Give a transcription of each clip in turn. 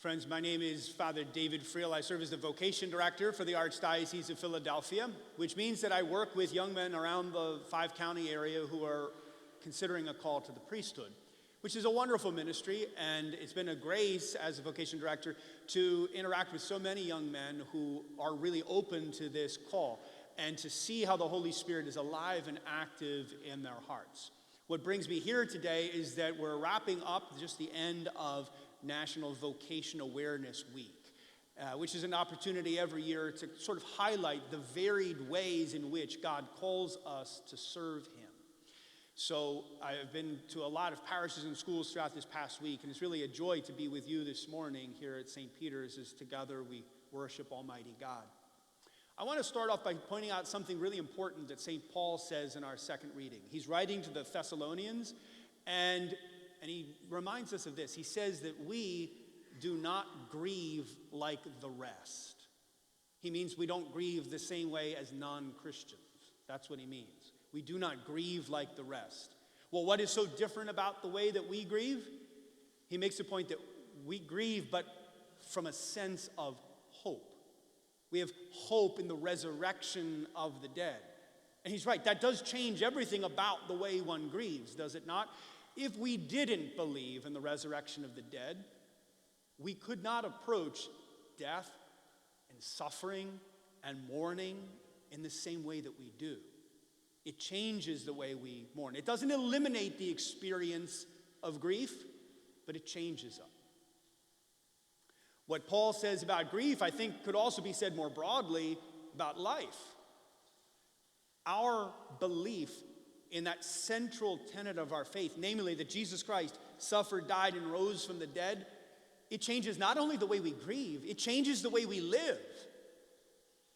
Friends, my name is Father David Friel. I serve as the vocation director for the Archdiocese of Philadelphia, which means that I work with young men around the five-county area who are considering a call to the priesthood, which is a wonderful ministry, and it's been a grace as a vocation director to interact with so many young men who are really open to this call and to see how the Holy Spirit is alive and active in their hearts. What brings me here today is that we're wrapping up just the end of National Vocation Awareness Week, which is an opportunity every year to sort of highlight the varied ways in which God calls us to serve Him. So I've been to a lot of parishes and schools throughout this past week, and it's really a joy to be with you this morning here at St. Peter's as together we worship Almighty God. I want to start off by pointing out something really important that St. Paul says in our second reading. He's writing to the Thessalonians, and he reminds us of this. He says that we do not grieve like the rest. He means we don't grieve the same way as non-Christians. That's what he means. We do not grieve like the rest. Well, what is so different about the way that we grieve? He makes the point that we grieve, but from a sense of hope. We have hope in the resurrection of the dead. And he's right, that does change everything about the way one grieves, does it not? If we didn't believe in the resurrection of the dead, we could not approach death and suffering and mourning in the same way that we do. It changes the way we mourn. It doesn't eliminate the experience of grief, but it changes it. What Paul says about grief, I think, could also be said more broadly about life. Our belief in that central tenet of our faith, namely that Jesus Christ suffered, died, and rose from the dead, it changes not only the way we grieve, it changes the way we live.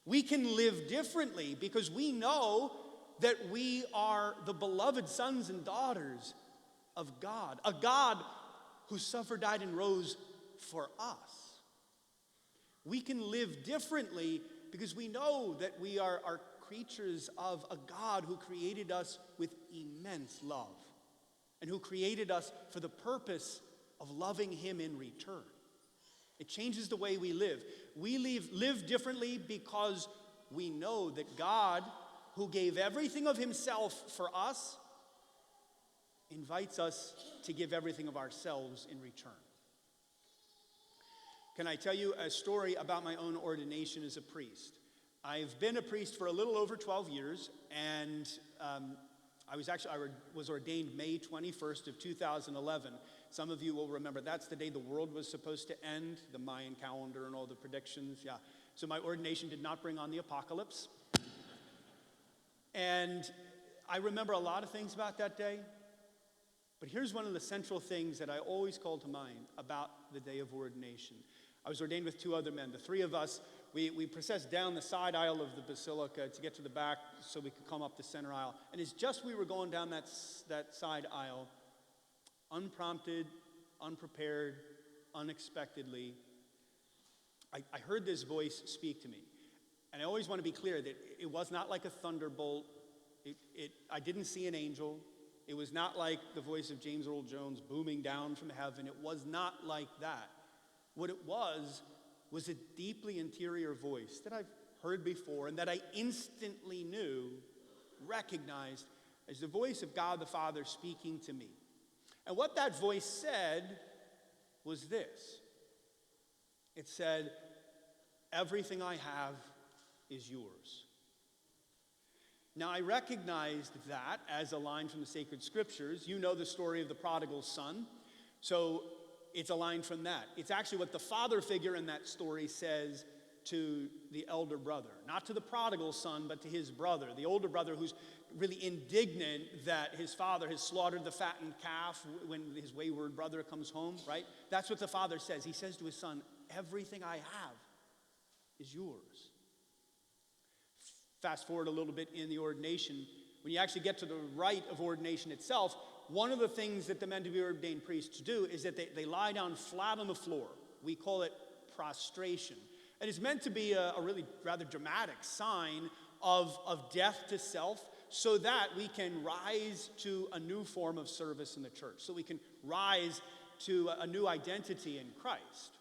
We can live differently because we know that we are the beloved sons and daughters of God, a God who suffered, died, and rose for us. We can live differently because we know that we are creatures of a God who created us with immense love and who created us for the purpose of loving Him in return. It changes the way we live. We live differently because we know that God, who gave everything of Himself for us, invites us to give everything of ourselves in return. Can I tell you a story about my own ordination as a priest? I've been a priest for a little over 12 years, and I was ordained May 21st of 2011. Some of you will remember that's the day the world was supposed to end, the Mayan calendar and all the predictions. Yeah. So my ordination did not bring on the apocalypse. And I remember a lot of things about that day, but here's one of the central things that I always call to mind about the day of ordination. I was ordained with two other men. The three of us, we processed down the side aisle of the basilica to get to the back so we could come up the center aisle. And as just we were going down that side aisle, unprompted, unprepared, unexpectedly, I heard this voice speak to me. And I always want to be clear that it was not like a thunderbolt. I didn't see an angel. It was not like the voice of James Earl Jones booming down from heaven. It was not like that. What it was a deeply interior voice that I've heard before and that I instantly recognized as the voice of God the Father speaking to me. And what that voice said was this. It said, "Everything I have is yours." Now, I recognized that as a line from the sacred scriptures. You know the story of the prodigal son. So it's a line from that. It's actually what the father figure in that story says to the elder brother. Not to the prodigal son, but to his brother. The older brother who's really indignant that his father has slaughtered the fattened calf when his wayward brother comes home, right? That's what the father says. He says to his son, "Everything I have is yours." Fast forward a little bit in the ordination. When you actually get to the rite of ordination itself, one of the things that the men to be ordained priests do is that they lie down flat on the floor. We call it prostration. And it's meant to be a really rather dramatic sign of death to self so that we can rise to a new form of service in the church, so we can rise to a new identity in Christ.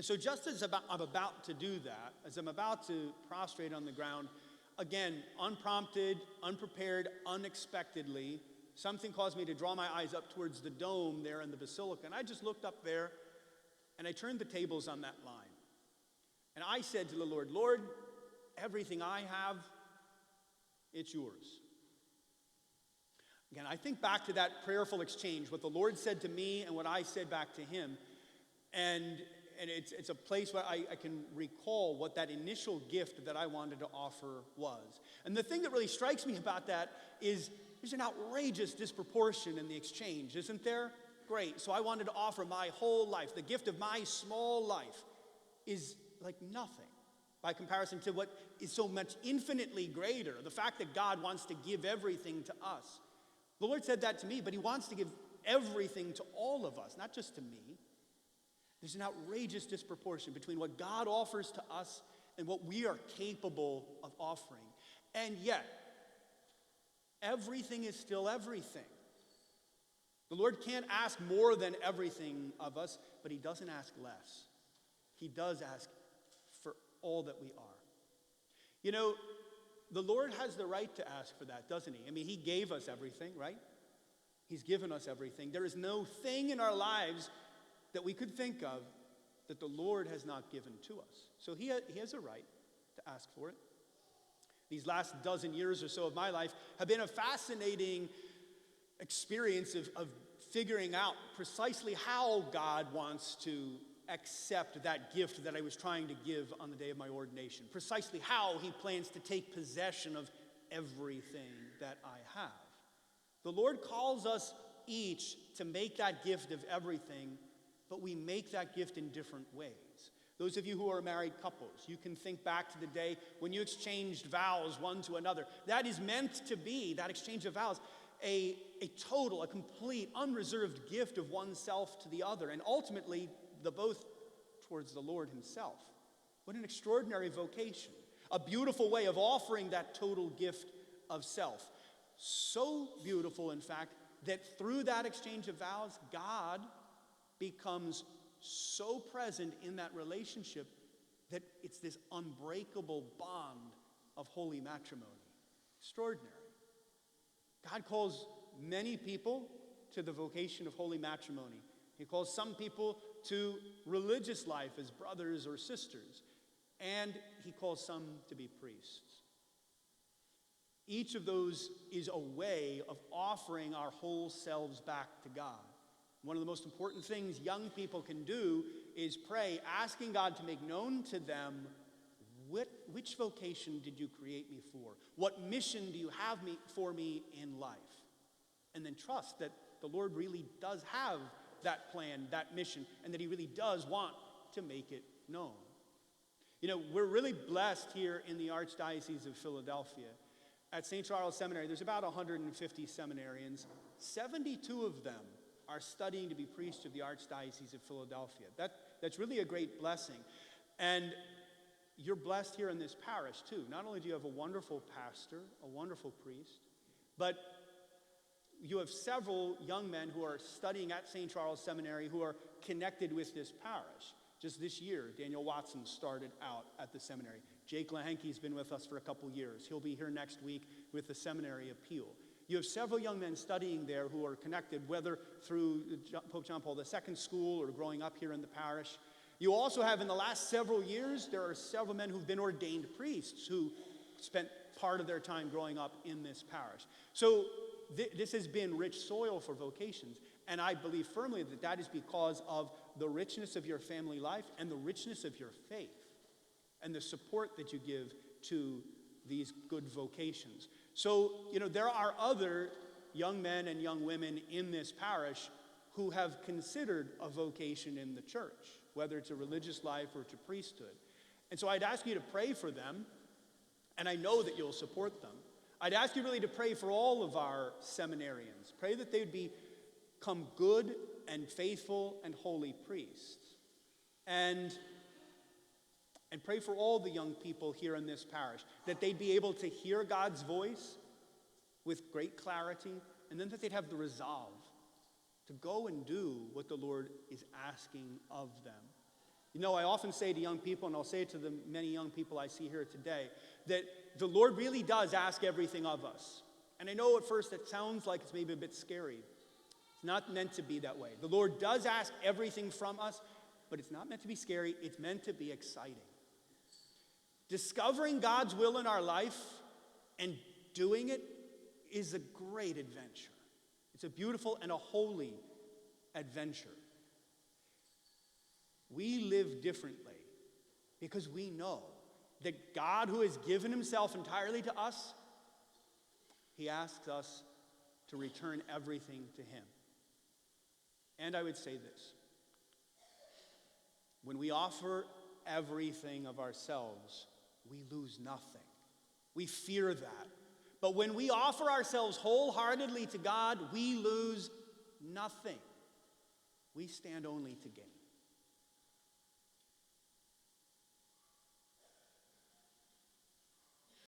And so just as I'm about to do that, as I'm about to prostrate on the ground, again, unprompted, unprepared, unexpectedly, something caused me to draw my eyes up towards the dome there in the basilica. And I just looked up there, and I turned the tables on that line. And I said to the Lord, Lord, everything I have, it's yours. Again, I think back to that prayerful exchange, what the Lord said to me and what I said back to him. And it's a place where I can recall what that initial gift that I wanted to offer was. And the thing that really strikes me about that is there's an outrageous disproportion in the exchange, isn't there? Great. So I wanted to offer my whole life. The gift of my small life is like nothing by comparison to what is so much infinitely greater. The fact that God wants to give everything to us. The Lord said that to me, but he wants to give everything to all of us, not just to me. There's an outrageous disproportion between what God offers to us and what we are capable of offering. And yet, everything is still everything. The Lord can't ask more than everything of us, but he doesn't ask less. He does ask for all that we are. You know, the Lord has the right to ask for that, doesn't he? I mean, he gave us everything, right? He's given us everything. There is no thing in our lives that we could think of that the Lord has not given to us. So he has a right to ask for it. These last dozen years or so of my life have been a fascinating experience of figuring out precisely how God wants to accept that gift that I was trying to give on the day of my ordination. Precisely how he plans to take possession of everything that I have. The Lord calls us each to make that gift of everything, but we make that gift in different ways. Those of you who are married couples, you can think back to the day when you exchanged vows one to another. That is meant to be, that exchange of vows, a total, a complete, unreserved gift of oneself to the other, and ultimately, the both towards the Lord himself. What an extraordinary vocation. A beautiful way of offering that total gift of self. So beautiful, in fact, that through that exchange of vows, God becomes so present in that relationship that it's this unbreakable bond of holy matrimony. Extraordinary. God calls many people to the vocation of holy matrimony. He calls some people to religious life as brothers or sisters, and he calls some to be priests. Each of those is a way of offering our whole selves back to God. One of the most important things young people can do is pray, asking God to make known to them, which vocation did you create me for? What mission do you have for me in life? And then trust that the Lord really does have that plan, that mission, and that he really does want to make it known. You know, we're really blessed here in the Archdiocese of Philadelphia. At St. Charles Seminary, there's about 150 seminarians. 72 of them are studying to be priests of the Archdiocese of Philadelphia. That's really a great blessing. And you're blessed here in this parish, too. Not only do you have a wonderful pastor, a wonderful priest, but you have several young men who are studying at St. Charles Seminary who are connected with this parish. Just this year, Daniel Watson started out at the seminary. Jake Lehenke's been with us for a couple years. He'll be here next week with the seminary appeal. You have several young men studying there who are connected, whether through Pope John Paul II school or growing up here in the parish. You also have, in the last several years, there are several men who've been ordained priests who spent part of their time growing up in this parish. So this has been rich soil for vocations, and I believe firmly that that is because of the richness of your family life and the richness of your faith and the support that you give to these good vocations. So, you know, there are other young men and young women in this parish who have considered a vocation in the church, whether to religious life or to priesthood. And so I'd ask you to pray for them, and I know that you'll support them. I'd ask you really to pray for all of our seminarians. Pray that they would become good and faithful and holy priests. And pray for all the young people here in this parish, that they'd be able to hear God's voice with great clarity, and then that they'd have the resolve to go and do what the Lord is asking of them. You know, I often say to young people, and I'll say it to the many young people I see here today, that the Lord really does ask everything of us. And I know at first it sounds like it's maybe a bit scary. It's not meant to be that way. The Lord does ask everything from us, but it's not meant to be scary. It's meant to be exciting. Discovering God's will in our life and doing it is a great adventure. It's a beautiful and a holy adventure. We live differently because we know that God, who has given himself entirely to us, he asks us to return everything to him. And I would say this: when we offer everything of ourselves, we lose nothing. We fear that. But when we offer ourselves wholeheartedly to God, we lose nothing. We stand only to gain.